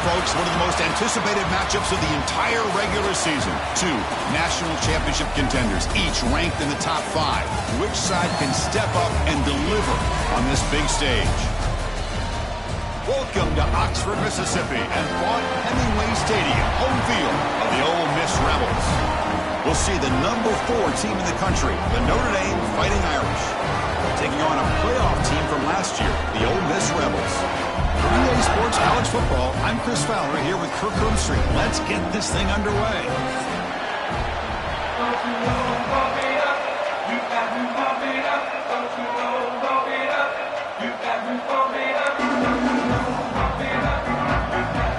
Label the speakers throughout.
Speaker 1: folks, one of the most anticipated matchups of the entire regular season. Two national championship contenders, each ranked in the top 5. Which side can step up and deliver on this big stage? Welcome to Oxford, Mississippi, and Vaught Hemingway Stadium, home field of the Ole Miss Rebels. We'll see the number 4 team in the country, the Notre Dame Fighting Irish, taking on a playoff team from last year, the Ole Miss Rebels. For EA Sports College Football, I'm Chris Fowler here with Kirk Herbstreit. Let's get this thing underway.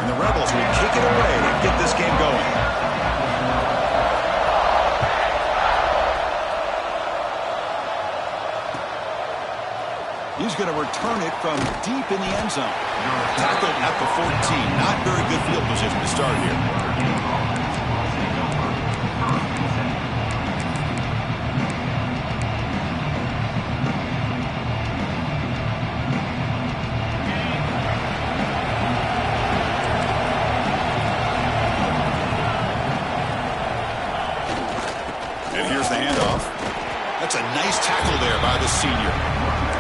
Speaker 1: And the Rebels will kick it away to get this game going. He's going to return it from deep in the end zone. Tackled at the 14. Not very good field position to start here. And here's the handoff. That's a nice tackle there by the senior.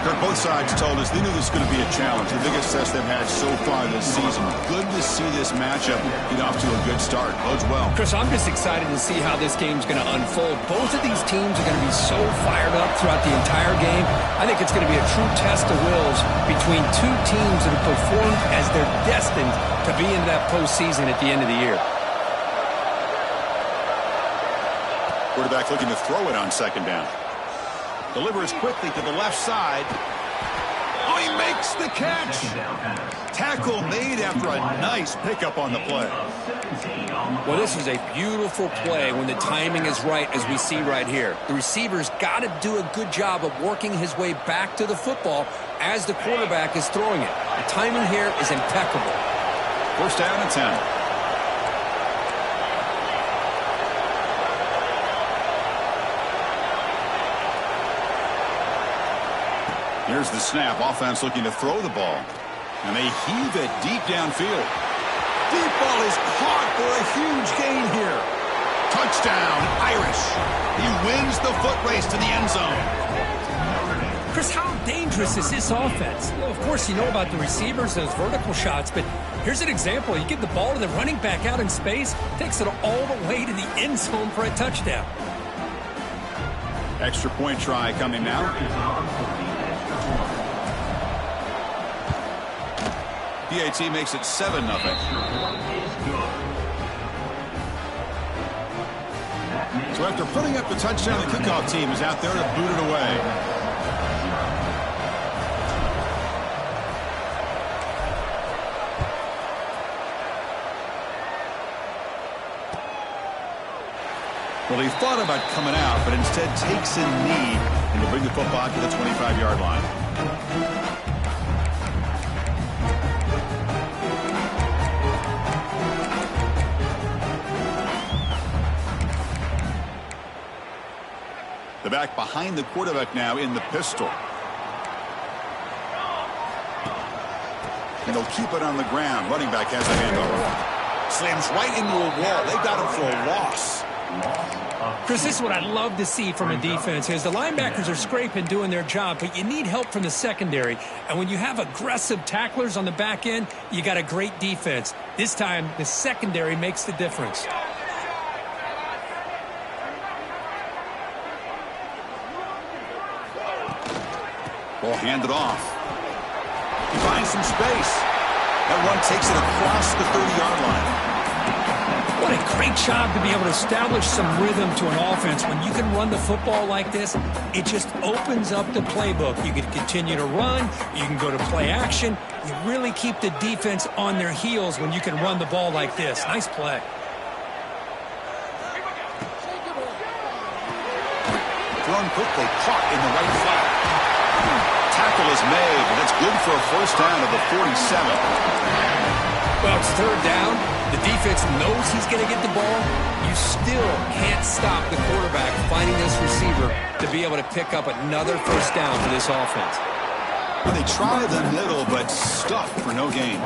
Speaker 1: Kirk, both sides told us they knew this was going to be a challenge, the biggest test they've had so far this season. Good to see this matchup get off to a good start. Bodes well.
Speaker 2: Chris, I'm just excited to see how this game's going to unfold. Both of these teams are going to be so fired up throughout the entire game. I think it's going to be a true test of wills between two teams that have performed as they're destined to be in that postseason at the end of the year.
Speaker 1: Quarterback looking to throw it on second down. Delivers quickly to the left side. Oh, he makes the catch. Tackle made after a nice pickup on the play.
Speaker 2: Well, this is a beautiful play when the timing is right, as we see right here. The receiver's got to do a good job of working his way back to the football as the quarterback is throwing it. The timing here is impeccable.
Speaker 1: First down and 10. Here's the snap. Offense looking to throw the ball. And they heave it deep downfield. Deep ball is caught for a huge gain here. Touchdown, Irish. He wins the foot race to the end zone.
Speaker 2: Chris, how dangerous is this offense? Well, of course, you know about the receivers, those vertical shots, but here's an example. You give the ball to the running back out in space, takes it all the way to the end zone for a touchdown.
Speaker 1: Extra point try coming now. PAT makes it 7-0. So after putting up the touchdown, the kickoff team is out there to boot it away. Well, he thought about coming out, but instead takes a knee and will bring the football to the 25-yard line. The back behind the quarterback now in the pistol. And they'll keep it on the ground. Running back has the handoff. Slams right into a wall. They got him for a loss.
Speaker 2: Chris, this is what I love to see from a defense is the linebackers are scraping, doing their job, but you need help from the secondary. And when you have aggressive tacklers on the back end, you got a great defense. This time, the secondary makes the difference.
Speaker 1: Ball handed off. He finds some space. That run takes it across the 30-yard line.
Speaker 2: What a great job to be able to establish some rhythm to an offense. When you can run the football like this, it just opens up the playbook. You can continue to run. You can go to play action. You really keep the defense on their heels when you can run the ball like this. Nice play.
Speaker 1: Thrown quickly, caught in the right flat. Tackle is made, and it's good for a first down of the 47.
Speaker 2: Well, it's third down. The defense knows he's going to get the ball. You still can't stop the quarterback finding this receiver to be able to pick up another first down for this offense.
Speaker 1: Well, they try the middle, but stuck for no gain.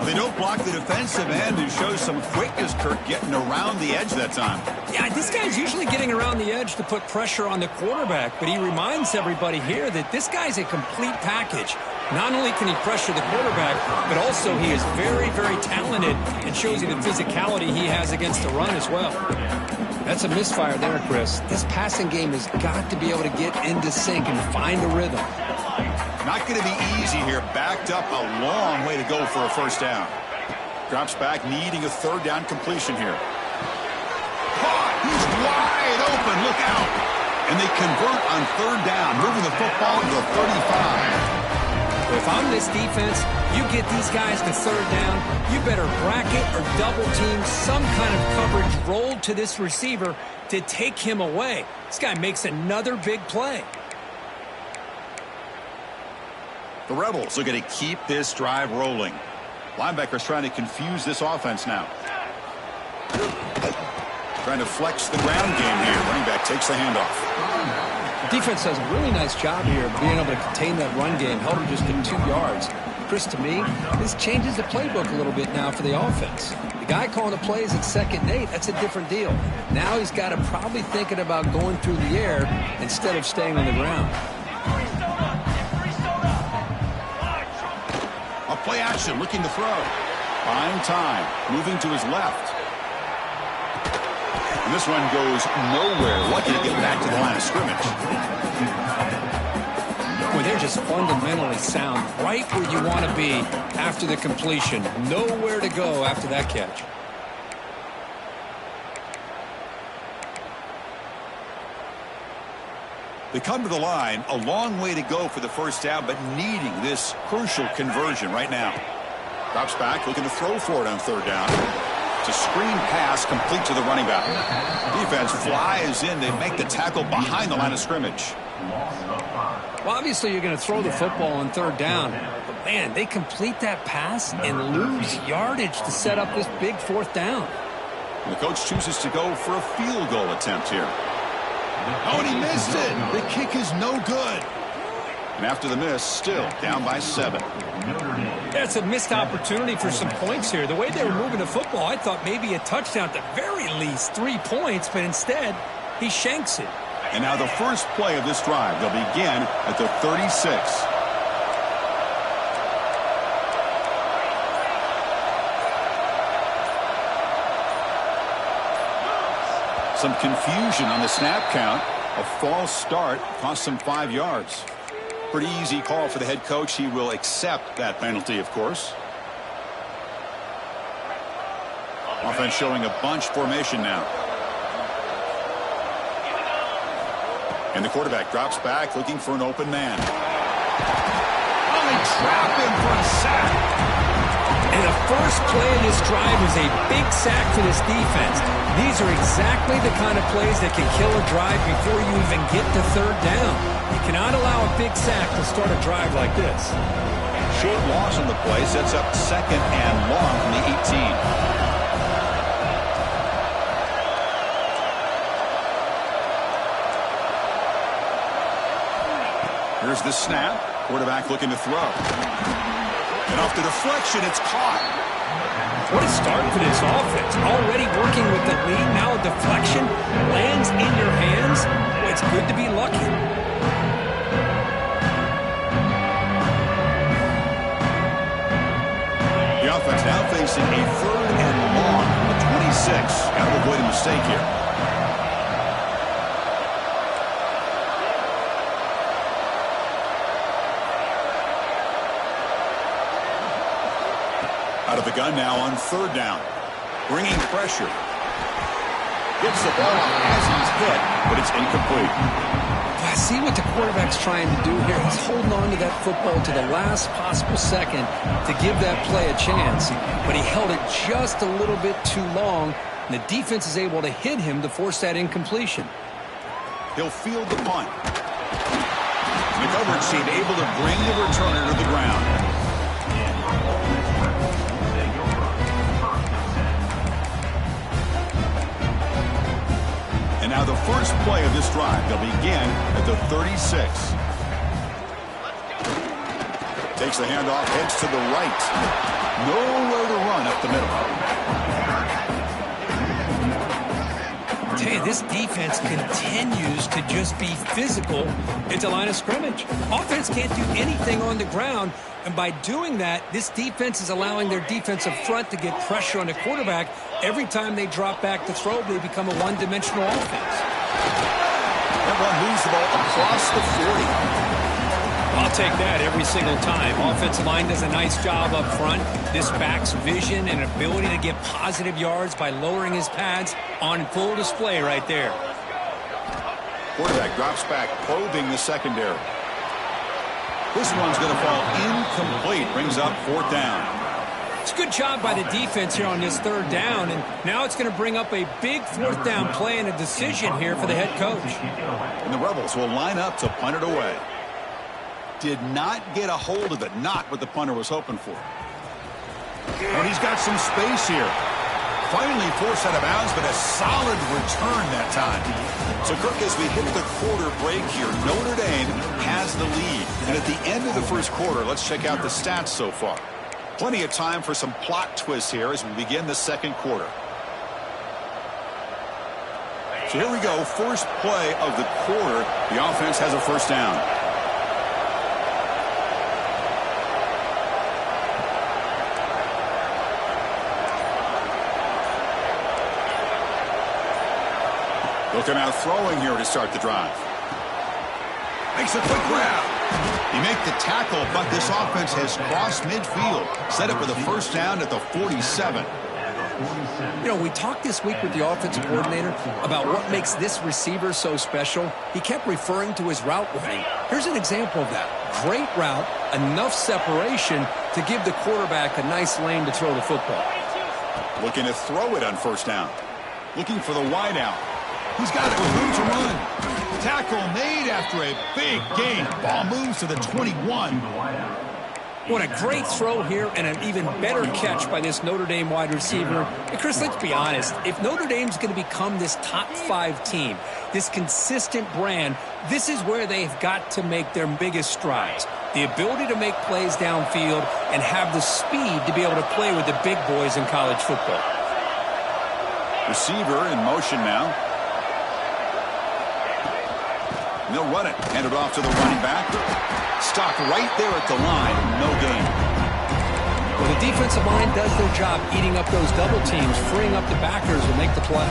Speaker 1: They don't block the defensive end, who shows some quickness, Kirk, getting around the edge that time.
Speaker 2: Yeah, this guy's usually getting around the edge to put pressure on the quarterback, but he reminds everybody here that this guy's a complete package. Not only can he pressure the quarterback, but also he is very, very talented and shows you the physicality he has against the run as well. That's a misfire there, Chris. This passing game has got to be able to get into sync and find a rhythm.
Speaker 1: Not going to be easy here. Backed up a long way to go for a first down. Drops back, needing a third down completion here. Caught! He's wide open. Look out! And they convert on third down, moving the football to the 35.
Speaker 2: If I'm this defense, you get these guys to third down, you better bracket or double team some kind of coverage rolled to this receiver to take him away. This guy makes another big play.
Speaker 1: The Rebels are going to keep this drive rolling. Linebackers trying to confuse this offense now. Trying to flex the ground game here. Running back takes the handoff.
Speaker 2: Defense does a really nice job here of being able to contain that run game, held him just to 2 yards. Chris, to me, this changes the playbook a little bit now for the offense. The guy calling the plays at 2nd and 8, that's a different deal. Now he's got to probably thinking about going through the air instead of staying on the ground.
Speaker 1: A play action, looking to throw. Buying time, moving to his left. And this one goes nowhere. Lucky to get back to the line of scrimmage.
Speaker 2: Well, they're just fundamentally sound, right where you want to be after the completion. Nowhere to go after that catch.
Speaker 1: They come to the line, a long way to go for the first down, but needing this crucial conversion right now. Drops back, looking to throw for it on third down. It's a screen pass complete to the running back. Defense flies in. They make the tackle behind the line of scrimmage.
Speaker 2: Well, obviously you're going to throw the football on third down. But, man, they complete that pass and lose yardage to set up this big fourth down.
Speaker 1: And the coach chooses to go for a field goal attempt here. Oh, and he missed it. The kick is no good. And after the miss, still down by 7.
Speaker 2: That's a missed opportunity for some points here. The way they were moving the football, I thought maybe a touchdown, at the very least 3 points, but instead he shanks it.
Speaker 1: And now the first play of this drive. They'll begin at the 36. Some confusion on the snap count. A false start cost them 5 yards. Pretty easy call for the head coach. He will accept that penalty, of course. Offense showing a bunch formation now. And the quarterback drops back, looking for an open man. Oh, they trap him for a sack.
Speaker 2: And the first play of this drive is a big sack for this defense. These are exactly the kind of plays that can kill a drive before you even get to third down. You cannot allow a big sack to start a drive like this.
Speaker 1: Short loss on the play sets up 2nd and long from the 18. Here's the snap. Quarterback looking to throw. And off the deflection, it's caught.
Speaker 2: What a start for this offense. Already working with the lead. Now a deflection lands in your hands. Well, it's good to be lucky.
Speaker 1: The offense now facing a 3rd and long from the 26. Got to avoid a mistake here. Out of the gun now on third down. Bringing pressure. Gets the ball as he's hit, but it's incomplete.
Speaker 2: I see what the quarterback's trying to do here. He's holding on to that football to the last possible second to give that play a chance. But he held it just a little bit too long, and the defense is able to hit him to force that incompletion.
Speaker 1: He'll field the punt. The coverage team able to bring the returner to the ground. And now the first play of this drive. They'll begin at the 36. Takes the handoff, heads to the right. Nowhere to run up the middle.
Speaker 2: Tell you, this defense continues to just be physical at the line of scrimmage. Offense can't do anything on the ground, and by doing that, this defense is allowing their defensive front to get pressure on the quarterback. Every time they drop back to throw, they become a one-dimensional offense.
Speaker 1: That one moves the ball across the 40.
Speaker 2: I'll take that every single time. Offensive line does a nice job up front. This back's vision and ability to get positive yards by lowering his pads on full display right there.
Speaker 1: Quarterback drops back, probing the secondary. This one's going to fall incomplete. Brings up 4th down.
Speaker 2: It's a good job by the defense here on this 3rd down, and now it's going to bring up a big 4th down play and a decision here for the head coach.
Speaker 1: And the Rebels will line up to punt it away. Did not get a hold of it. Not what the punter was hoping for. But he's got some space here. Finally forced out of bounds, but a solid return that time. So, Kirk, as we hit the quarter break here, Notre Dame has the lead. And at the end of the first quarter, let's check out the stats so far. Plenty of time for some plot twists here as we begin the second quarter. So here we go. First play of the quarter. The offense has a first down. Looking out throwing here to start the drive. Makes a quick grab. He makes the tackle, but this offense has crossed midfield. Set up with a first down at the 47.
Speaker 2: You know, we talked this week with the offensive coordinator about what makes this receiver so special. He kept referring to his route running. Here's an example of that. Great route, enough separation to give the quarterback a nice lane to throw the football.
Speaker 1: Looking to throw it on first down. Looking for the wide out. He's got it with room to run. Tackle made after a big gain. Ball moves to the 21.
Speaker 2: What a great throw here and an even better catch by this Notre Dame wide receiver. And Chris, let's be honest. If Notre Dame's going to become this top 5 team, this consistent brand, this is where they've got to make their biggest strides. The ability to make plays downfield and have the speed to be able to play with the big boys in college football.
Speaker 1: Receiver in motion now. And they'll run it. Hand it off to the running back. Stopped right there at the line. No gain.
Speaker 2: Well, the defensive line does their job eating up those double teams, freeing up the backers to make the play.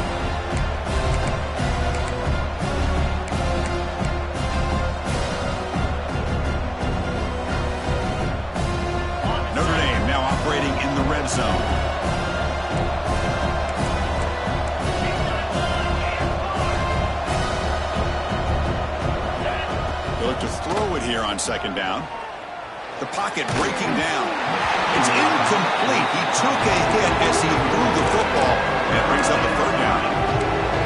Speaker 1: Notre Dame now operating in the red zone. To throw it here on second down. The pocket breaking down. It's incomplete. He took a hit as he threw the football. That brings up a 3rd down.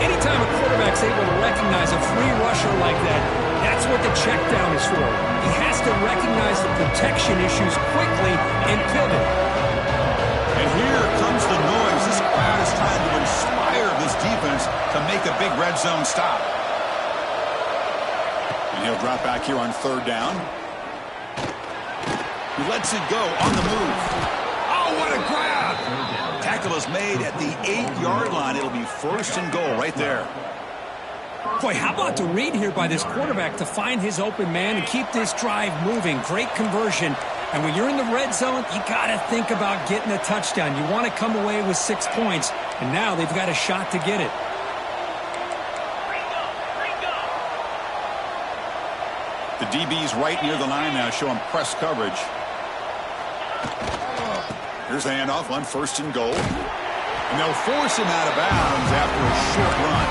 Speaker 2: Anytime a quarterback's able to recognize a free rusher like that, that's what the check down is for. He has to recognize the protection issues quickly and pivot.
Speaker 1: And here comes the noise. This crowd is trying to inspire this defense to make a big red zone stop. He'll drop back here on 3rd down. He lets it go on the move. Oh, what a grab! Tackle is made at the 8-yard line. It'll be 1st and goal right there.
Speaker 2: Boy, how about the read here by this quarterback to find his open man and keep this drive moving. Great conversion. And when you're in the red zone, you got to think about getting a touchdown. You want to come away with 6 points, and now they've got a shot to get it.
Speaker 1: The DB's right near the line now, showing press coverage. Here's the handoff on 1st and goal. And they'll force him out of bounds after a short run.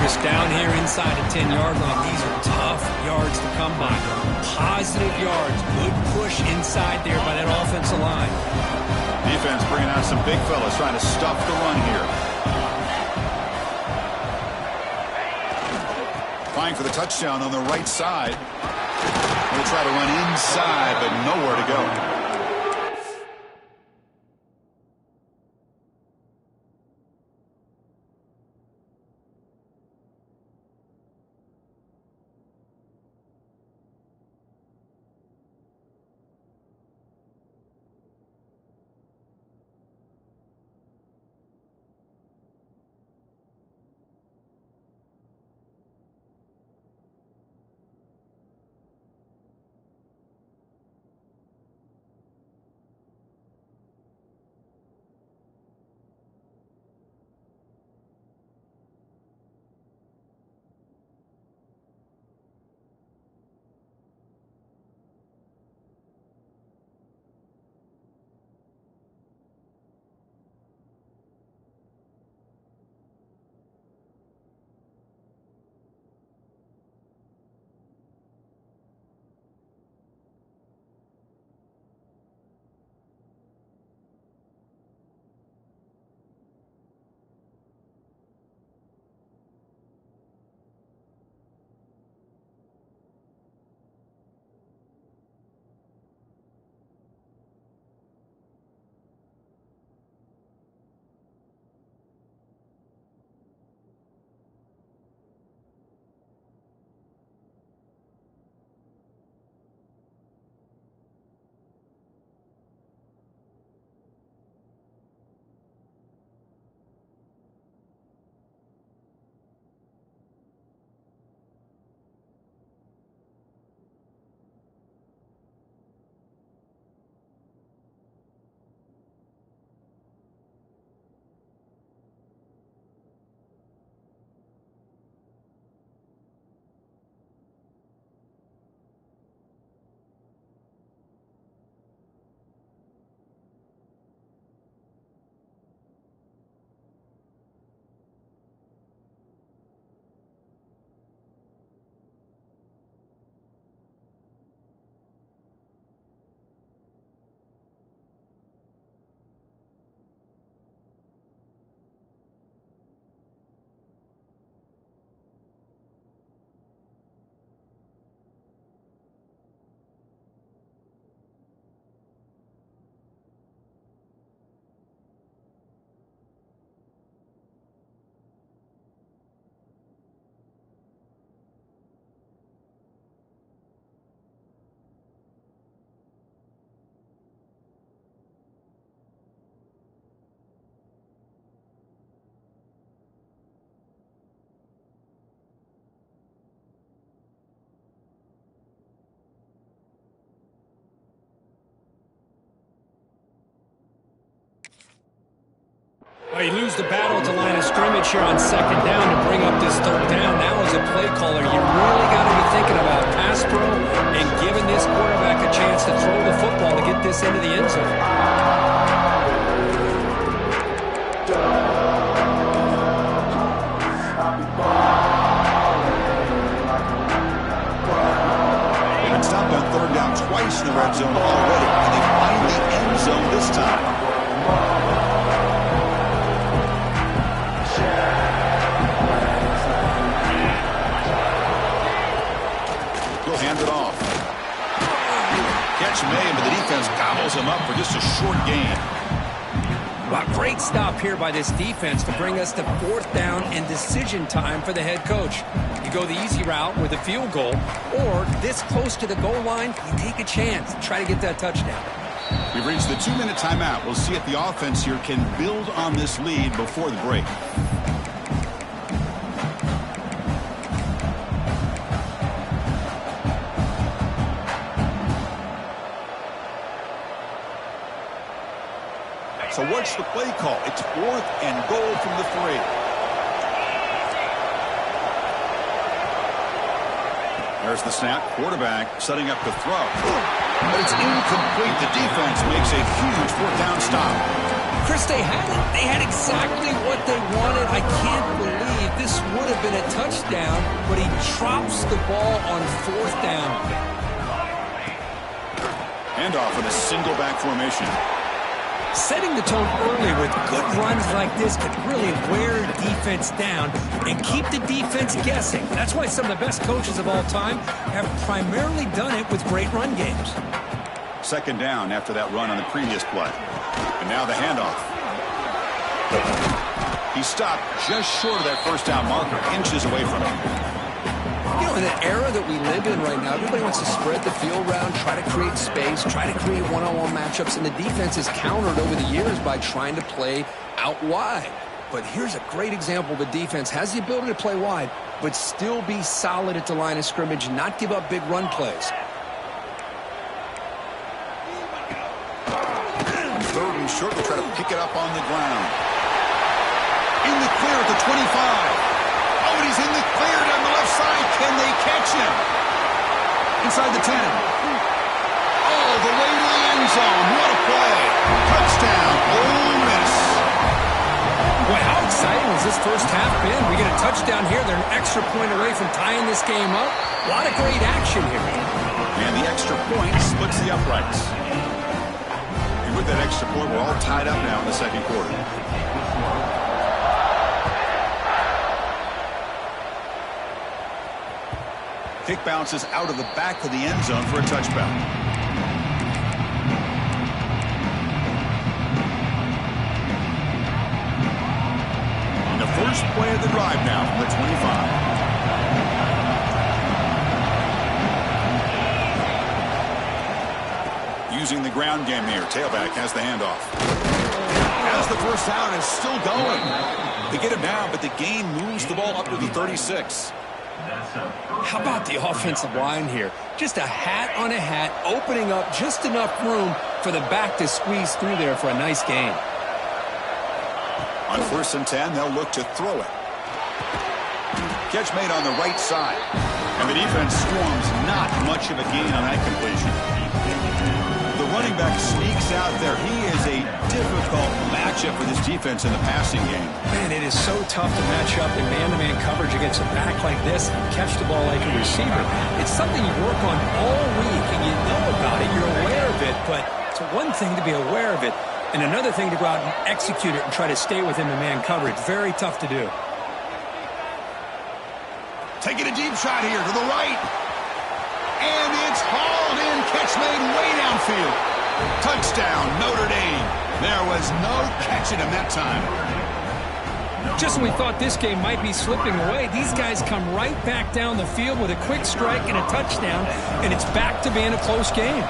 Speaker 2: Just down here inside the 10-yard line. These are tough yards to come by. Positive yards. Good push inside there by that offensive line.
Speaker 1: Defense bringing out some big fellas trying to stuff the run here. Trying for the touchdown on the right side. We'll try to run inside, but nowhere to go.
Speaker 2: You lose the battle at the line of scrimmage here on second down to bring up this third down. Now as a play caller, you really got to be thinking about pass pro and giving this quarterback a chance to throw the football to get this into the end zone.
Speaker 1: They've been stopped on third down twice in the red zone already, and they find the end zone this time. Hand it off. Catch made, but the defense gobbles him up for just a short gain.
Speaker 2: Well, great stop here by this defense to bring us to fourth down and decision time for the head coach. You go the easy route with a field goal, or this close to the goal line, you take a chance and try to get that touchdown.
Speaker 1: We've reached the 2-minute timeout. We'll see if the offense here can build on this lead before the break. So what's the play call? It's 4th and goal from the 3. There's the snap. Quarterback setting up to throw. But it's incomplete. The defense makes a huge 4th down stop.
Speaker 2: Chris, they had exactly what they wanted. I can't believe this would have been a touchdown, but he drops the ball on 4th down.
Speaker 1: Handoff with a single back formation.
Speaker 2: Setting the tone early with good runs like this can really wear defense down and keep the defense guessing. That's why some of the best coaches of all time have primarily done it with great run games.
Speaker 1: Second down after that run on the previous play. And now the handoff. He stopped just short of that first down marker, inches away from him.
Speaker 2: You know, in the era that we live in right now, everybody wants to spread the field around, try to create space, try to create one-on-one matchups, and the defense has countered over the years by trying to play out wide. But here's a great example. The defense has the ability to play wide, but still be solid at the line of scrimmage, not give up big run plays.
Speaker 1: Third and short, will try to pick it up on the ground. In the clear at the 25. Oh, and he's in the clear down the left side. Can they catch him? Inside the 10. Oh, the way to the end zone. What a play. Touchdown, Ole Miss.
Speaker 2: Boy, how exciting has this first half been? We get a touchdown here. They're an extra point away from tying this game up. A lot of great action here.
Speaker 1: And the extra point splits the uprights. And with that extra point, we're all tied up now in the second quarter. Kick bounces out of the back of the end zone for a touchback. And the first play of the drive now from the 25. Using the ground game here. Tailback has the handoff. As the first down is still going. They get him down, but the gain moves the ball up to the 36.
Speaker 2: How about the offensive line here? Just a hat on a hat, opening up just enough room for the back to squeeze through there for a nice gain.
Speaker 1: On 1st and 10, they'll look to throw it. Catch made on the right side. And the defense storms not much of a gain on that completion. The running back sneaks out there. He is a difficult matchup for this defense in the passing game.
Speaker 2: Man, it is so tough to match up in man-to-man coverage against a back like this and catch the ball like a receiver. It's something you work on all week, and you know about it. You're aware of it, but it's one thing to be aware of it, and another thing to go out and execute it and try to stay within the man coverage. Very tough to do.
Speaker 1: Taking a deep shot here to the right. And it's hauled in. Catch made way downfield. Touchdown, Notre Dame. There was no catching him that time.
Speaker 2: Just when we thought this game might be slipping away, these guys come right back down the field with a quick strike and a touchdown, and it's back to being a close game.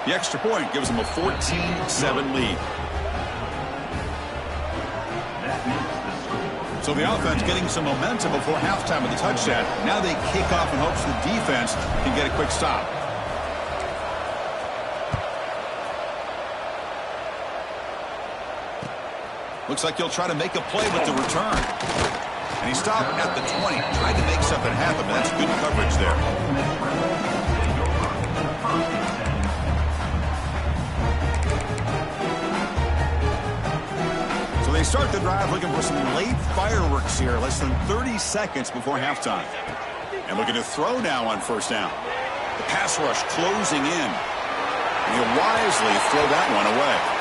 Speaker 1: The extra point gives them a 14-7 lead. So the offense getting some momentum before halftime with the touchdown. Now they kick off in hopes the defense can get a quick stop. Looks like he'll try to make a play with the return. And he stopped at the 20. Tried to make something happen, but that's good coverage there. So they start the drive looking for some late fireworks here. Less than 30 seconds before halftime. And looking to throw now on first down. The pass rush closing in. And he'll wisely throw that one away.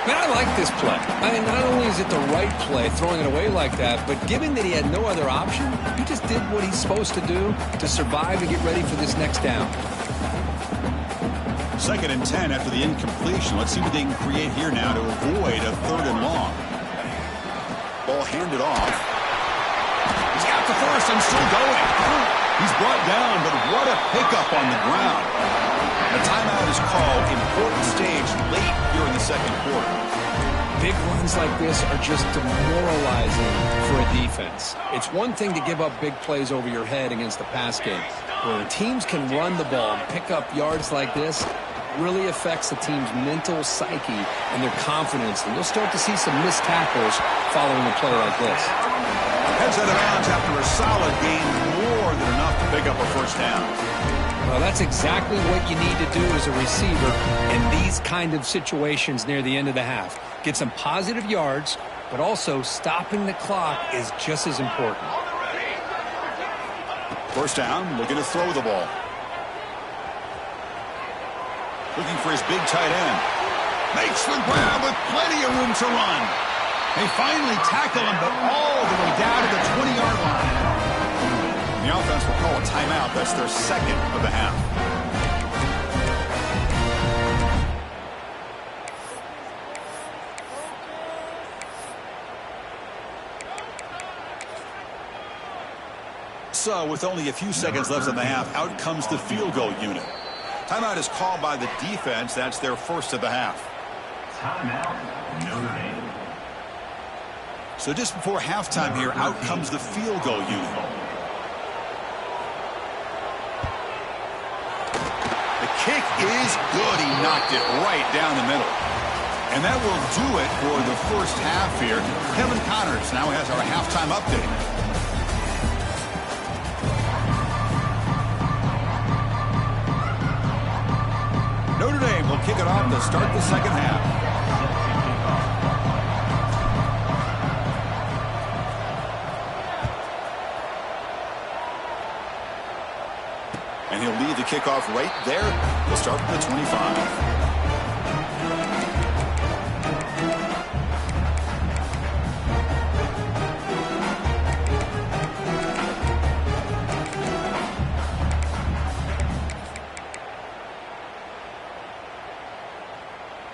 Speaker 2: Man, I like this play. I mean, not only is it the right play, throwing it away like that, but given that he had no other option, he just did what he's supposed to do to survive and get ready for this next down.
Speaker 1: 2nd and 10 after the incompletion. Let's see what they can create here now to avoid a 3rd and long. Ball handed off. He's got the first and still going. He's brought down, but what a pickup on the ground. A timeout is called. Important stage late here in the 2nd quarter.
Speaker 2: Big runs like this are just demoralizing for a defense. It's one thing to give up big plays over your head against the pass game. When teams can run the ball and pick up yards like this, it really affects the team's mental psyche and their confidence. And you'll start to see some missed tackles following a play like this.
Speaker 1: Heads out of bounds after a solid game, more than enough to pick up a first down.
Speaker 2: Well, that's exactly what you need to do as a receiver in these kind of situations near the end of the half. Get some positive yards, but also stopping the clock is just as important.
Speaker 1: First down, looking to throw the ball. Looking for his big tight end. Makes the grab with plenty of room to run. They finally tackle him, but all the way down to the 20-yard line. The offense will call a timeout. That's their 2nd of the half. So, with only a few seconds left in the half, out comes the field goal unit. Timeout is called by the defense. That's their 1st of the half.
Speaker 3: Timeout, Notre Dame.
Speaker 1: So just before halftime here, out comes the field goal unit. The kick is good. He knocked it right down the middle. And that will do it for the first half here. Kevin Connors now has our halftime update. Notre Dame will kick it off to start the 2nd half. And he'll lead the kickoff right there. We'll start from the 25.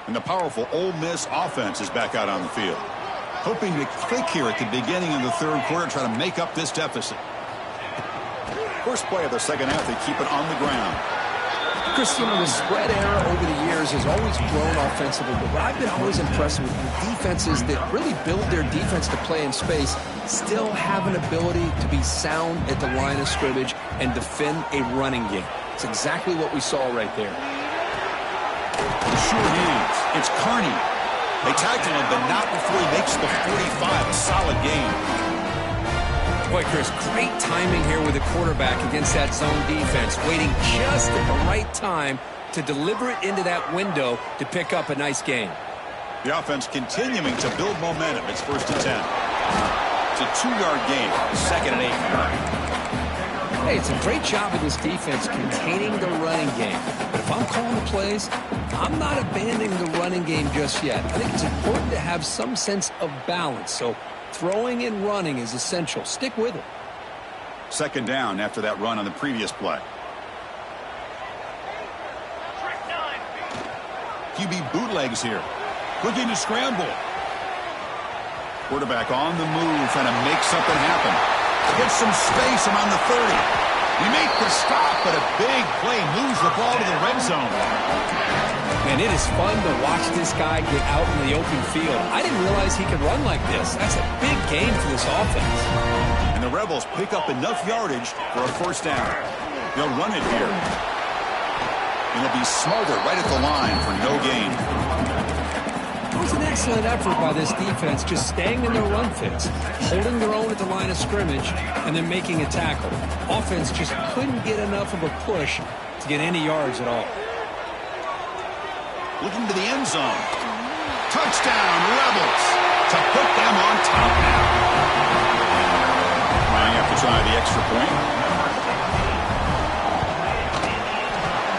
Speaker 1: And the powerful Ole Miss offense is back out on the field. Hoping to click here at the beginning of the 3rd quarter, try to make up this deficit. First play of the 2nd half, they keep it on the ground.
Speaker 2: Chris, you know, the spread era over the years has always grown offensively, but what I've been always impressed with defenses that really build their defense to play in space still have an ability to be sound at the line of scrimmage and defend a running game. It's exactly what we saw right there.
Speaker 1: Sure hands. It's Carney. They tackle him, but not before he makes the 45. A solid game.
Speaker 2: Boy, Chris, great timing here with the quarterback against that zone defense, waiting just at the right time to deliver it into that window to pick up a nice gain.
Speaker 1: The offense continuing to build momentum. It's 1st and 10. It's a 2-yard gain. 2nd and 8.
Speaker 2: Hey, it's a great job of this defense containing the running game. But if I'm calling the plays, I'm not abandoning the running game just yet. I think it's important to have some sense of balance. So throwing and running is essential. Stick with it.
Speaker 1: 2nd down after that run on the previous play. QB bootlegs here. Looking to scramble. Quarterback on the move, trying to make something happen. Gets some space around the 30. He made the stop, but a big play moves the ball to the red zone.
Speaker 2: Man, it is fun to watch this guy get out in the open field. I didn't realize he could run like this. That's a big gain for this offense.
Speaker 1: And the Rebels pick up enough yardage for a 1st down. They'll run it here. And they'll be smarter right at the line for no gain.
Speaker 2: was an excellent effort by this defense, just staying in their run fits, holding their own at the line of scrimmage, and then making a tackle. Offense just couldn't get enough of a push to get any yards at all.
Speaker 1: Looking to the end zone. Touchdown, Rebels, to put them on top now. Might have to try the extra point.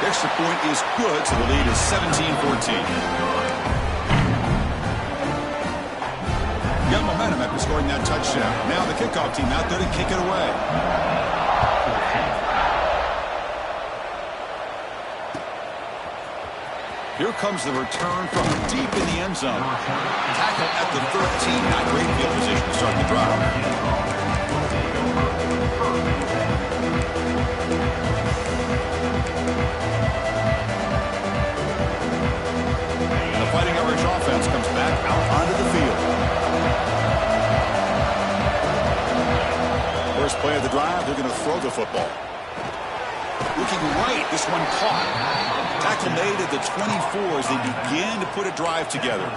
Speaker 1: The extra point is good, so the lead is 17-14. Got momentum after scoring that touchdown. Now the kickoff team out there to kick it away. Here comes the return from deep in the end zone. Tackle at the 13. Not great field position to start the drive. And the Fighting Irish offense comes back out onto the field. First play of the drive, they're going to throw the football. Looking right, this one caught. Tackle made at the 24 as they begin to put a drive together.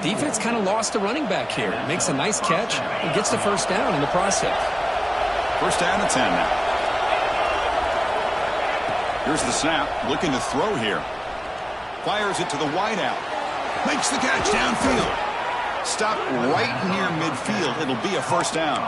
Speaker 2: Defense kind of lost a running back here. Makes a nice catch and gets the first down in the process.
Speaker 1: First down and 10 now. Here's the snap. Looking to throw here. Fires it to the wideout. Makes the catch downfield. Stop right near midfield. It'll be a first down.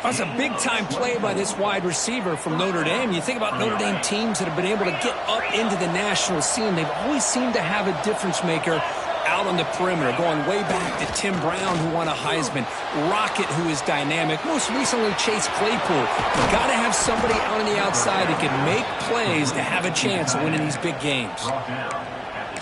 Speaker 2: That's a big-time play by this wide receiver from Notre Dame. You think about Notre Dame teams that have been able to get up into the national scene. They've always seemed to have a difference maker out on the perimeter, going way back to Tim Brown, who won a Heisman, Rocket, who is dynamic, most recently Chase Claypool. You've got to have somebody out on the outside that can make plays to have a chance of winning these big games.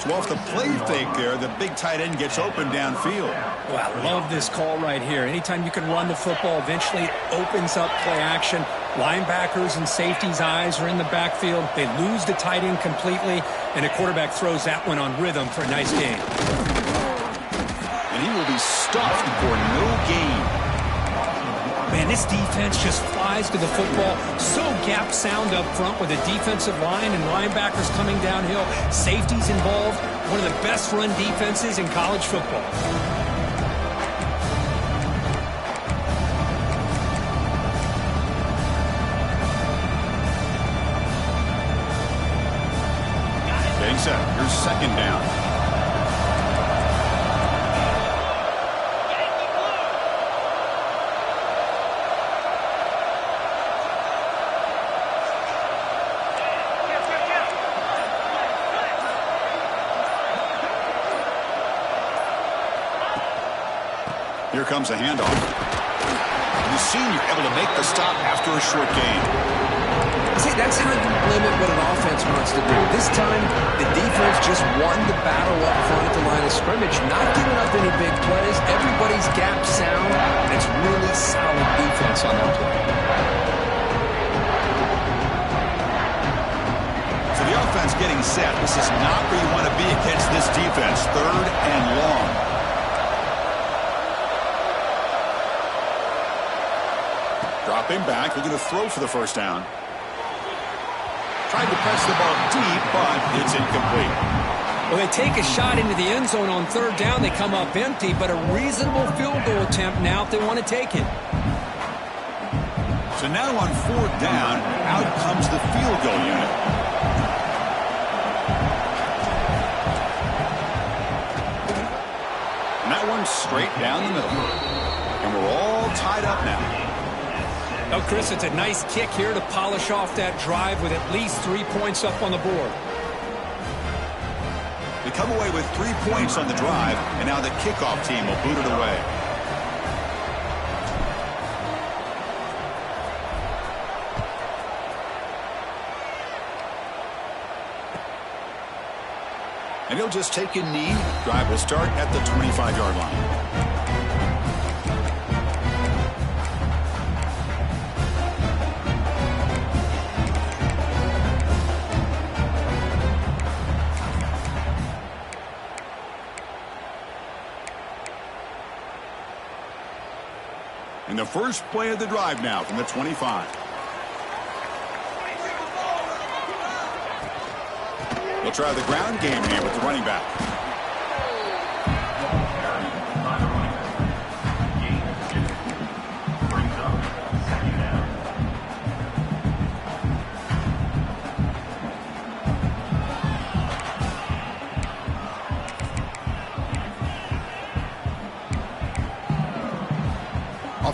Speaker 1: So off the play fake there, the big tight end gets open downfield.
Speaker 2: Well, I love this call right here. Anytime you can run the football, eventually it opens up play action. Linebackers and safeties' eyes are in the backfield. They lose the tight end completely, and a quarterback throws that one on rhythm for a nice gain.
Speaker 1: And he will be stuffed for no gain.
Speaker 2: Man, this defense just flies to the football. So gap sound up front with a defensive line and linebackers coming downhill. Safeties involved. One of the best run defenses in college football.
Speaker 1: Getting set. Here's second down. Here comes a handoff. The senior able to make the stop after a short gain.
Speaker 2: See, that's how you limit what an offense wants to do. This time, the defense just won the battle up front at the line of scrimmage, not giving up any big plays. Everybody's gap sound, and it's really solid defense on that play.
Speaker 1: So the offense getting set. This is not where you want to be against this defense. Third and long. Dropping back, looking to throw for the first down. Tried to press the ball deep, but it's incomplete.
Speaker 2: Well, they take a shot into the end zone on third down. They come up empty, but a reasonable field goal attempt now if they want to take it.
Speaker 1: So now on fourth down, out comes the field goal unit. And that one's straight down the middle. And we're all tied up now.
Speaker 2: Oh, Chris, it's a nice kick here to polish off that drive with at least 3 points up on the board.
Speaker 1: They come away with 3 points on the drive, and now the kickoff team will boot it away. And he'll just take a knee. Drive will start at the 25-yard line. And the first play of the drive now from the 25. They'll try the ground game here with the running back.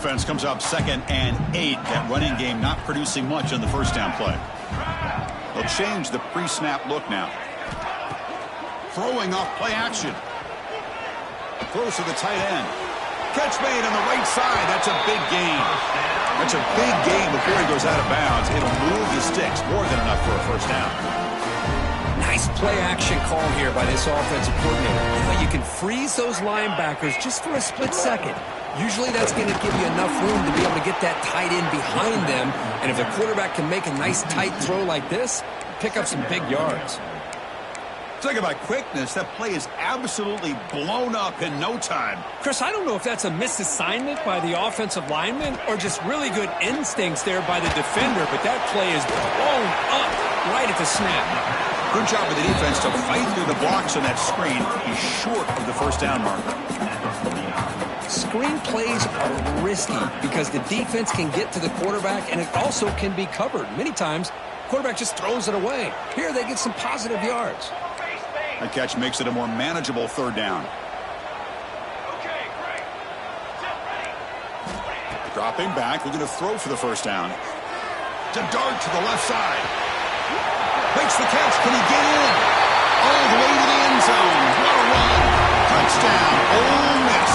Speaker 1: Offense comes up 2nd and 8. That running game not producing much on the first down play. They'll change the pre-snap look now. Throwing off play action. Throws to the tight end. Catch made on the right side. That's a big gain. That's a big gain before he goes out of bounds. It'll move the sticks. More than enough for a first down.
Speaker 2: Nice play action call here by this offensive coordinator. You know, you can freeze those linebackers just for a split second. Usually that's going to give you enough room to be able to get that tight end behind them. And if the quarterback can make a nice tight throw like this, pick up some big yards.
Speaker 1: Talk about quickness. That play is absolutely blown up in no time.
Speaker 2: Chris, I don't know if that's a misassignment by the offensive lineman or just really good instincts there by the defender, but that play is blown up right at the snap.
Speaker 1: Good job of the defense to fight through the blocks on that screen. He's short of the first down marker.
Speaker 2: Screen plays are risky because the defense can get to the quarterback and it also can be covered. Many times, quarterback just throws it away. Here they get some positive yards.
Speaker 1: That catch makes it a more manageable third down. Dropping back, looking to throw for the first down. To dart to the left side. Makes the catch. Can he get in? All the way to the end zone. What a run. Touchdown. Ole Miss.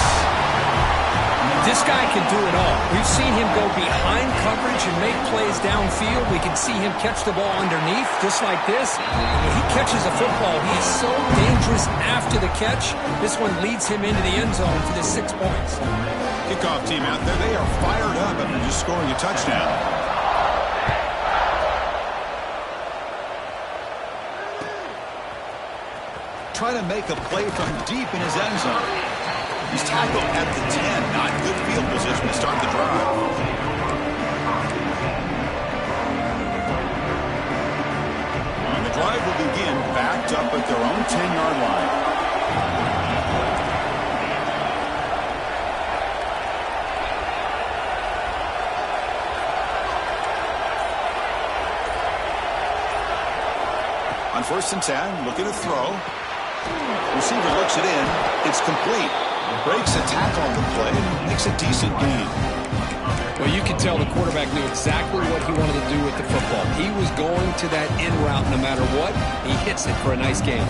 Speaker 2: This guy can do it all. We've seen him go behind coverage and make plays downfield. We can see him catch the ball underneath, just like this. When he catches a football, he is so dangerous after the catch. This one leads him into the end zone for the 6 points.
Speaker 1: Kickoff team out there. They are fired up after just scoring a touchdown. Try to make a play from deep in his end zone. He's tackled at the 10. Not good field position to start the drive. And the drive will begin backed up at their own 10-yard line. On 1st and 10, looking to throw. Receiver looks it in. It's complete. Breaks a tackle on the play. Makes a decent gain.
Speaker 2: Well, you can tell the quarterback knew exactly what he wanted to do with the football. He was going to that in route no matter what. He hits it for a nice gain.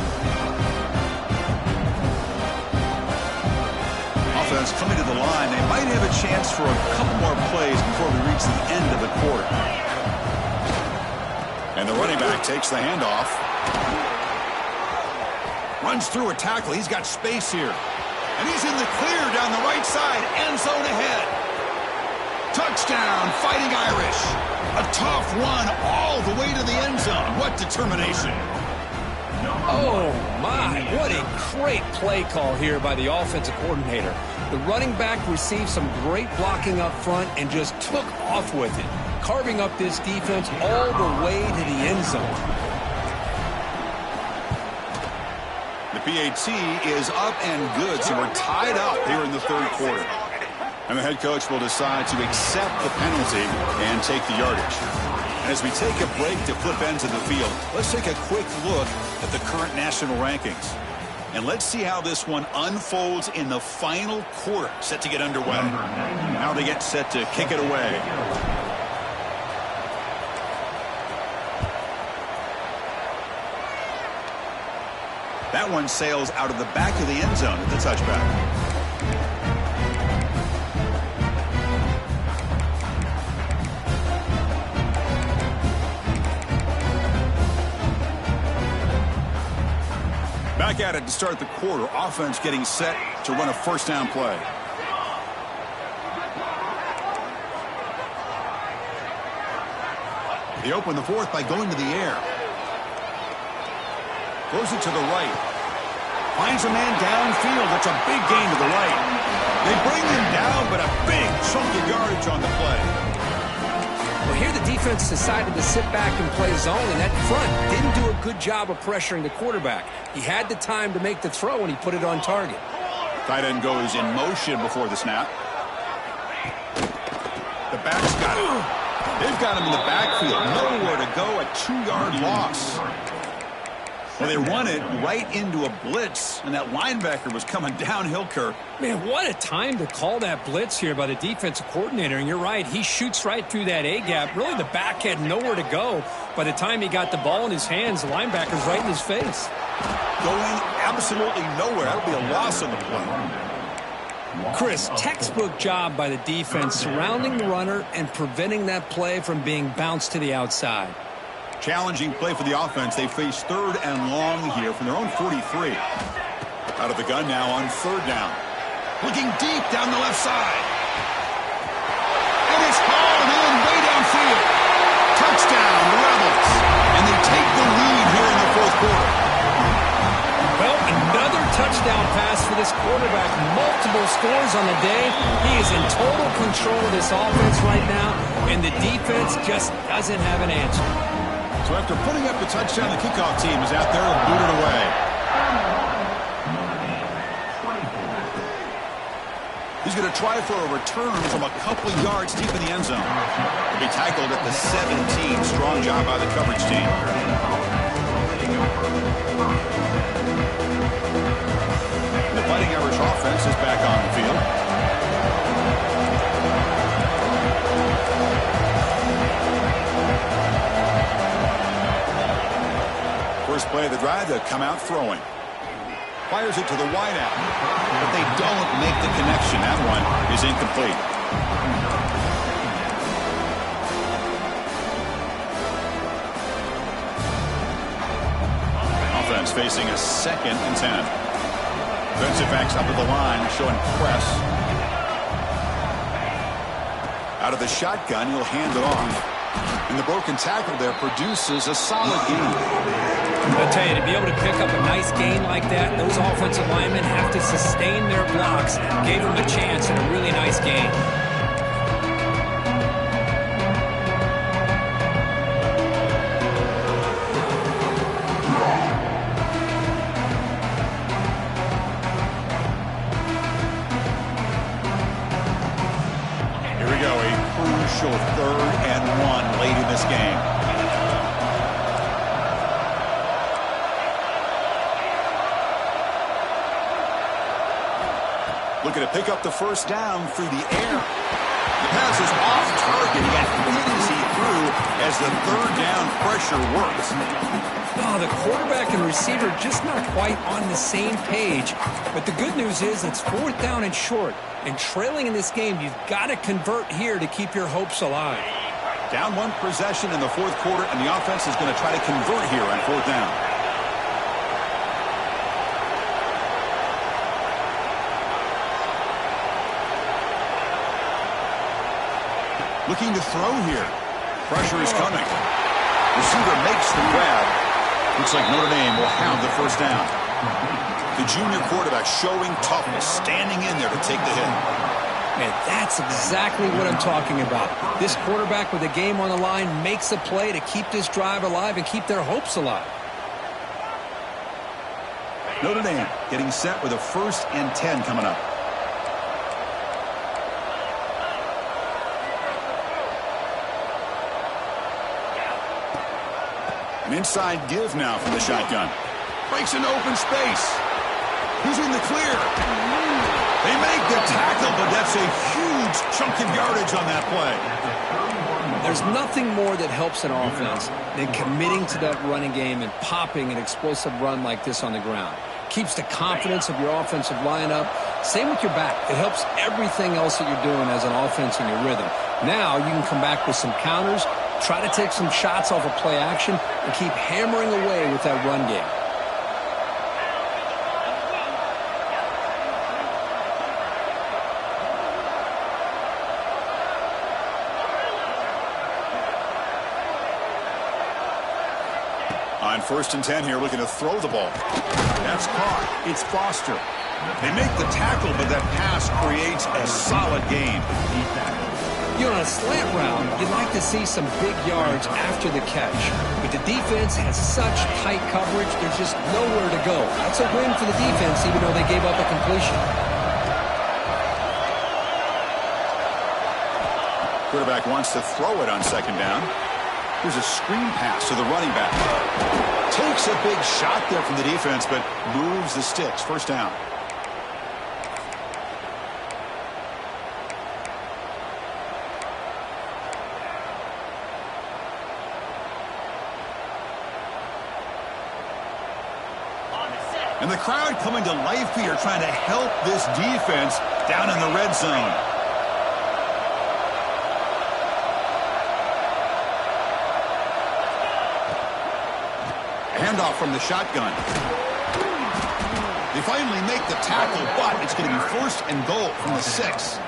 Speaker 1: Offense coming to the line. They might have a chance for a couple more plays before we reach the end of the quarter. And the running back takes the handoff. Runs through a tackle. He's got space here. And he's in the clear down the right side. End zone ahead. Touchdown, Fighting Irish. A tough run all the way to the end zone. What determination.
Speaker 2: Oh, my. What a great play call here by the offensive coordinator. The running back received some great blocking up front and just took off with it, carving up this defense all the way to the end zone.
Speaker 1: The PAT is up and good, so we're tied up here in the third quarter. And the head coach will decide to accept the penalty and take the yardage. And as we take a break to flip ends of the field, let's take a quick look at the current national rankings. And let's see how this one unfolds in the final quarter, set to get underway. Now they get set to kick it away. That one sails out of the back of the end zone at the touchback. Back at it to start the quarter. Offense getting set to run a first down play. They open the fourth by going to the air. Throws it to the right. Finds a man downfield. That's a big gain to the right. They bring him down, but a big chunk of yardage on the play.
Speaker 2: Well, here the defense decided to sit back and play zone, and that front didn't do a good job of pressuring the quarterback. He had the time to make the throw, and he put it on target.
Speaker 1: Tight end goes in motion before the snap. The back's got him. They've got him in the backfield. Nowhere to go, a 2-yard loss. Well, they run it right into a blitz, and that linebacker was coming downhill, Kirk.
Speaker 2: Man, what a time to call that blitz here by the defensive coordinator. And you're right, he shoots right through that A-gap. Really, the back had nowhere to go. By the time he got the ball in his hands, the linebacker's right in his face.
Speaker 1: Going absolutely nowhere. That'll be a loss on the play.
Speaker 2: Chris, textbook job by the defense surrounding the runner and preventing that play from being bounced to the outside.
Speaker 1: Challenging play for the offense. They face 3rd and long here from their own 43. Out of the gun now on 3rd down. Looking deep down the left side. And it's hauled in way downfield. Touchdown, the Rebels. And they take the lead here in the 4th quarter.
Speaker 2: Well, another touchdown pass for this quarterback. Multiple scores on the day. He is in total control of this offense right now, and the defense just doesn't have an answer.
Speaker 1: So after putting up the touchdown, the kickoff team is out there to boot it away. He's going to try for a return from a couple yards deep in the end zone. He'll be tackled at the 17. Strong job by the coverage team. The Fighting Irish offense is back on the field. First play of the drive, they'll come out throwing. Fires it to the wideout, but they don't make the connection. That one is incomplete. Offense facing a 2nd and 10. Defensive backs up at the line, showing press. Out of the shotgun, he'll hand it off. And the broken tackle there produces a solid gain.
Speaker 2: I'll tell you, to be able to pick up a nice gain like that, those offensive linemen have to sustain their blocks. Gave them a chance and a really nice gain.
Speaker 1: Here we go, a crucial 3rd and 1 late in this game. Looking to pick up the first down through the air. The pass is off target. He got hit as he threw as the 3rd down pressure works.
Speaker 2: Oh, the quarterback and receiver just not quite on the same page. But the good news is it's 4th down and short. And trailing in this game, you've got to convert here to keep your hopes alive.
Speaker 1: Down 1 possession in the 4th quarter, and the offense is going to try to convert here on 4th down. Looking to throw here. Pressure is coming. Receiver makes the grab. Looks like Notre Dame will have the first down. The junior quarterback showing toughness, standing in there to take the hit.
Speaker 2: Man, that's exactly what I'm talking about. This quarterback with a game on the line makes a play to keep this drive alive and keep their hopes alive.
Speaker 1: Notre Dame getting set with a 1st and 10 coming up. An inside give now from the shotgun. Breaks into open space. Who's in the clear? They make the tackle, but that's a huge chunk of yardage on that play.
Speaker 2: There's nothing more that helps an offense than committing to that running game and popping an explosive run like this on the ground. Keeps the confidence of your offensive lineup. Same with your back. It helps everything else that you're doing as an offense in your rhythm. Now you can come back with some counters, try to take some shots off of play action, and keep hammering away with that run game.
Speaker 1: On 1st and 10 here, looking to throw the ball. That's caught. It's Foster. They make the tackle, but that pass creates a solid gain.
Speaker 2: You know, on a slant route, you'd like to see some big yards after the catch. But the defense has such tight coverage, there's just nowhere to go. That's a win for the defense, even though they gave up a completion.
Speaker 1: Quarterback wants to throw it on 2nd down. Here's a screen pass to the running back. Takes a big shot there from the defense, but moves the sticks. First down. And the crowd coming to life here, trying to help this defense down in the red zone. Handoff from the shotgun. They finally make the tackle, but it's going to be first and goal from the 6.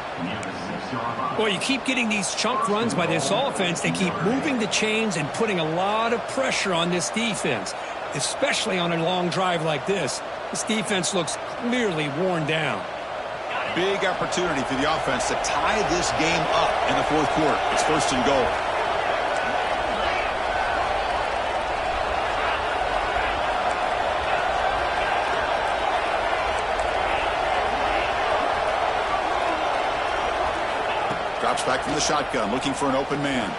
Speaker 2: Well, you keep getting these chunk runs by this offense. They keep moving the chains and putting a lot of pressure on this defense, especially on a long drive like this. This defense looks clearly worn down.
Speaker 1: Big opportunity for the offense to tie this game up in the fourth quarter. It's first and goal. Drops back from the shotgun, looking for an open man.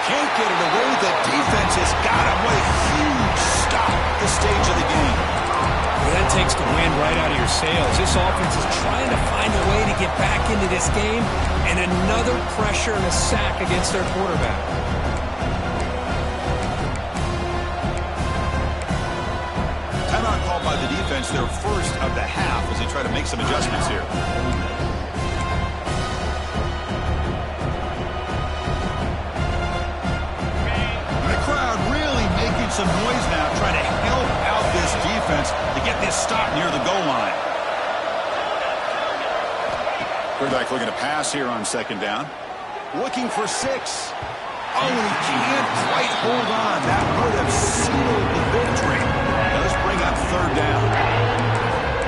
Speaker 1: Can't get it away. The defense has got him. What a huge stop at this stage of the game.
Speaker 2: Well, that takes the wind right out of your sails. This offense is trying to find a way to get back into this game, and another pressure and a sack against their quarterback.
Speaker 1: Timeout called by the defense, their first of the half, as they try to make some adjustments here. Some noise now, trying to help out this defense to get this stop near the goal line. Quarterback looking to pass here on second down. Looking for 6. Oh, and he can't quite hold on. That would have sealed the victory. Does bring up third down.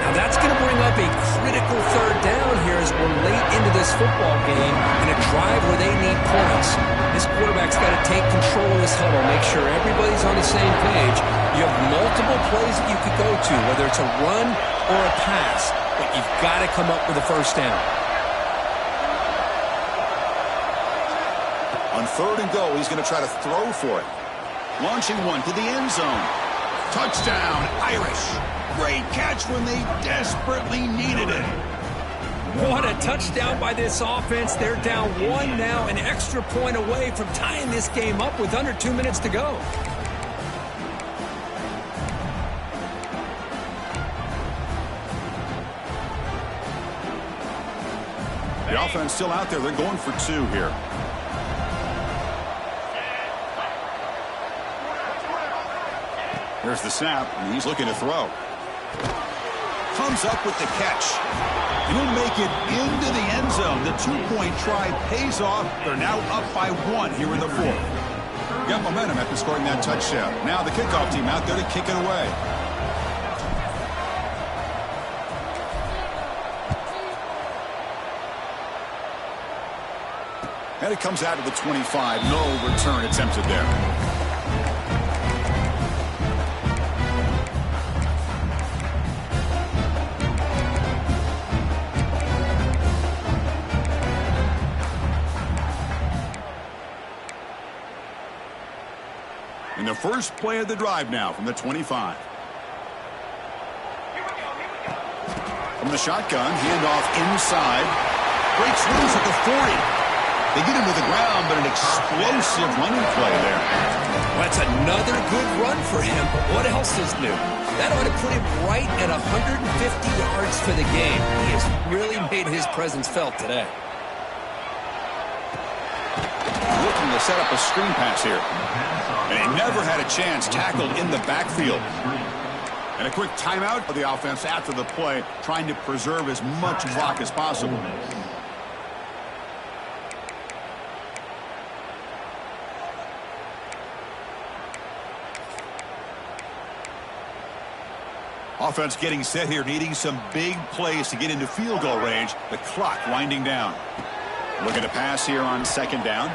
Speaker 2: Now that's going to bring up a critical third down here as we're late into this football game in a drive where they need points. This quarterback's got to take control of this huddle, make sure everybody's on the same page. You have multiple plays that you could go to, whether it's a run or a pass, but you've got to come up with a first down.
Speaker 1: On third and goal, he's going to try to throw for it. Launching one to the end zone. Touchdown, Irish. Great catch when they desperately needed it.
Speaker 2: What a touchdown by this offense. They're down 1 now, an extra point away from tying this game up with under 2 minutes to go.
Speaker 1: The offense still out there. They're going for 2 here. There's the snap, and he's looking to throw. Comes up with the catch. He'll make it into the end zone. The 2-point try pays off. They're now up by 1 here in the fourth. Got momentum after scoring that touchdown. Now the kickoff team out there to kick it away. And it comes out to the 25. No return attempted there. In the first play of the drive now from the 25. From the shotgun, handoff inside. Breaks loose at the 40. They get him to the ground, but an explosive running play there.
Speaker 2: Well, that's another good run for him, but what else is new? That ought to put him right at 150 yards for the game. He has really made his presence felt today.
Speaker 1: Looking to set up a screen pass here. And he never had a chance, tackled in the backfield. And a quick timeout for the offense after the play, trying to preserve as much clock as possible. Offense getting set here, needing some big plays to get into field goal range. The clock winding down. Looking to pass here on second down.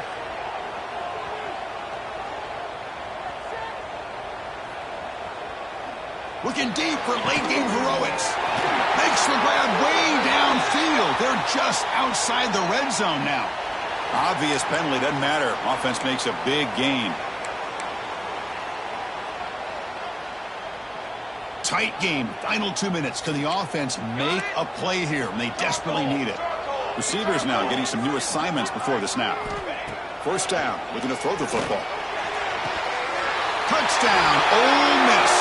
Speaker 1: Looking deep for late-game heroics. Makes the grab way downfield. They're just outside the red zone now. Obvious penalty, doesn't matter. Offense makes a big gain. Tight game. Final 2 minutes. Can the offense make a play here? And they desperately need it. Receivers now getting some new assignments before the snap. First down. Looking to throw the football. Touchdown. Ole Miss.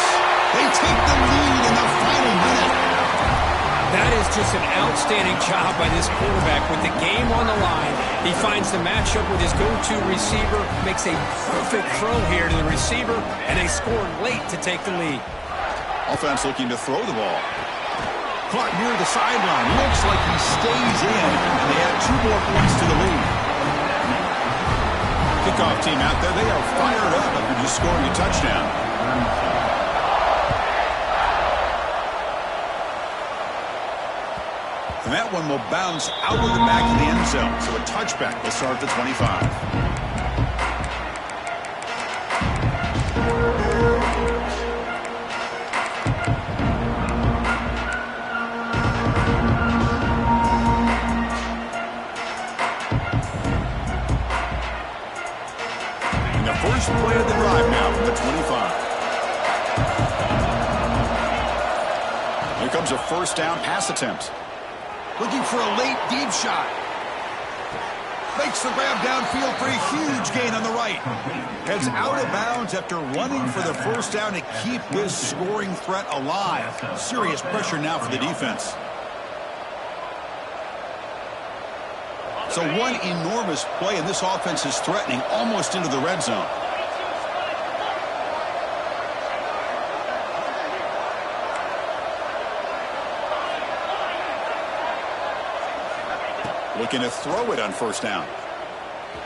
Speaker 1: They take the lead in the final minute.
Speaker 2: That is just an outstanding job by this quarterback with the game on the line. He finds the matchup with his go-to receiver, makes a perfect throw here to the receiver, and they scored late to take the lead.
Speaker 1: Offense looking to throw the ball. Caught near the sideline. Looks like he stays in, and they add 2 more points to the lead. Kickoff team out there, they are fired up after just scoring a touchdown. And that one will bounce out of the back of the end zone. So a touchback will start at the 25. And the first play of the drive now from the 25. Here comes a first down pass attempt. Looking for a late deep shot. Makes the grab downfield for a huge gain on the right. Heads out of bounds after running for the first down to keep this scoring threat alive. Serious pressure now for the defense. So one enormous play, and this offense is threatening almost into the red zone. Looking to throw it on first down.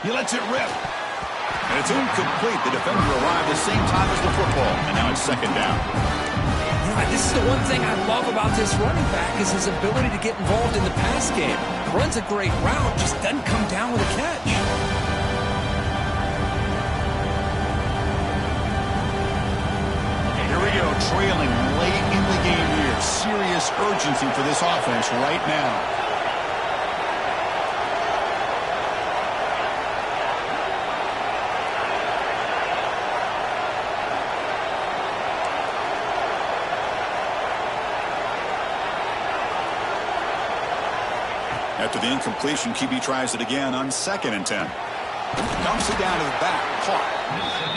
Speaker 1: He lets it rip. And it's incomplete. The defender arrived the same time as the football. And now it's second down.
Speaker 2: Yeah, this is the one thing I love about this running back is his ability to get involved in the pass game. Runs a great route, just doesn't come down with a catch.
Speaker 1: Here we go, trailing late in the game here. Serious urgency for this offense right now. After the incompletion, QB tries it again on 2nd and 10. Dumps it down to the back. Caught.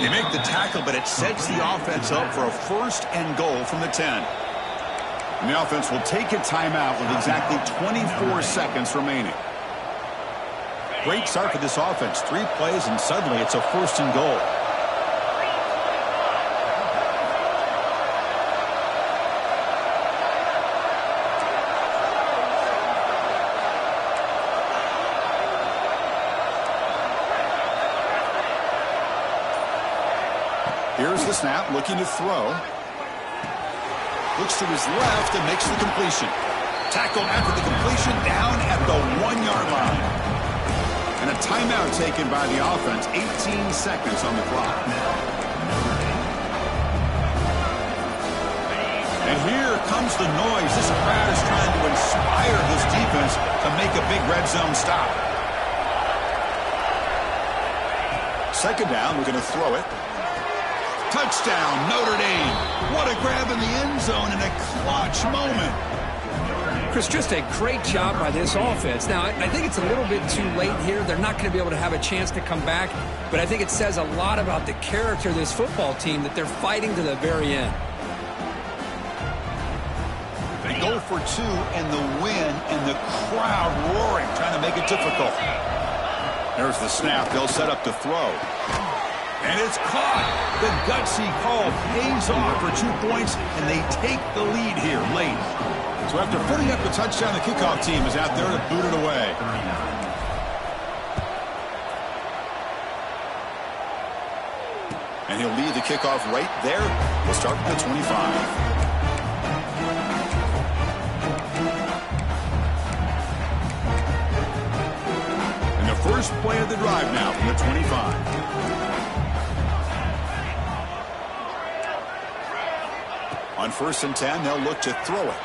Speaker 1: They make the tackle, but it sets the offense up for a 1st and goal from the 10. And the offense will take a timeout with exactly 24 seconds remaining. Great start for this offense. 3 plays, and suddenly it's a 1st and goal. Here's the snap, looking to throw. Looks to his left and makes the completion. Tackle after the completion, down at the 1-yard line. And a timeout taken by the offense, 18 seconds on the clock. And here comes the noise. This crowd is trying to inspire this defense to make a big red zone stop. Second down, we're going to throw it. Touchdown, Notre Dame. What a grab in the end zone in a clutch moment.
Speaker 2: Chris, just a great job by this offense. Now, I think it's a little bit too late here. They're not going to be able to have a chance to come back, but I think it says a lot about the character of this football team that they're fighting to the very end.
Speaker 1: They go for 2 and the win, and the crowd roaring, trying to make it difficult. There's the snap. They'll set up to throw. And it's caught. The gutsy call pays off for 2 points, and they take the lead here late. So after putting up the touchdown, the kickoff team is out there to boot it away. And he'll lead the kickoff right there. We'll start with the 25. First play of the drive now from the 25. On 1st and 10, they'll look to throw it.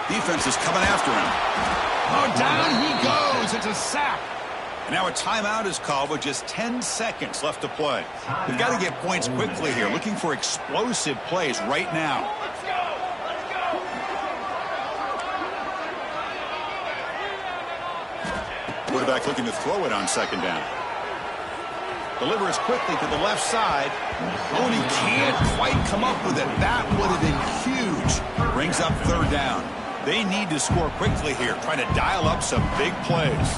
Speaker 1: Defense is coming after him. Oh, down he goes. It's a sack. And now a timeout is called with just 10 seconds left to play. We've got to get points quickly here. Looking for explosive plays right now. quarterback looking to throw it on second down. Delivers quickly to the left side. Oh, and he can't quite come up with it. That would have been huge. Brings up third down. They need to score quickly here, trying to dial up some big plays.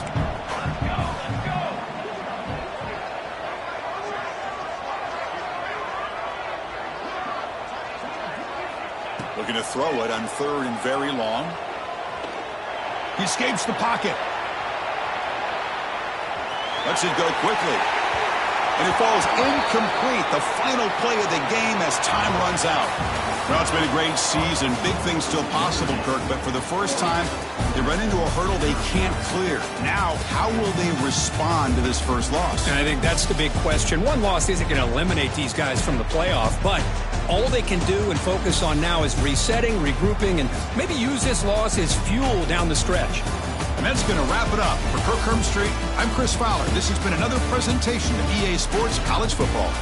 Speaker 1: Looking to throw it on third and very long. He escapes the pocket. Lets it go quickly. And it falls incomplete. The final play of the game as time runs out. Well, it's been a great season. Big things still possible, Kirk, but for the first time, they run into a hurdle they can't clear. Now, how will they respond to this first loss?
Speaker 2: And I think that's the big question. One loss isn't going to eliminate these guys from the playoff, but all they can do and focus on now is resetting, regrouping, and maybe use this loss as fuel down the stretch.
Speaker 1: And that's going to wrap it up. For Kirk Street, I'm Chris Fowler. This has been another presentation of EA Sports College Football.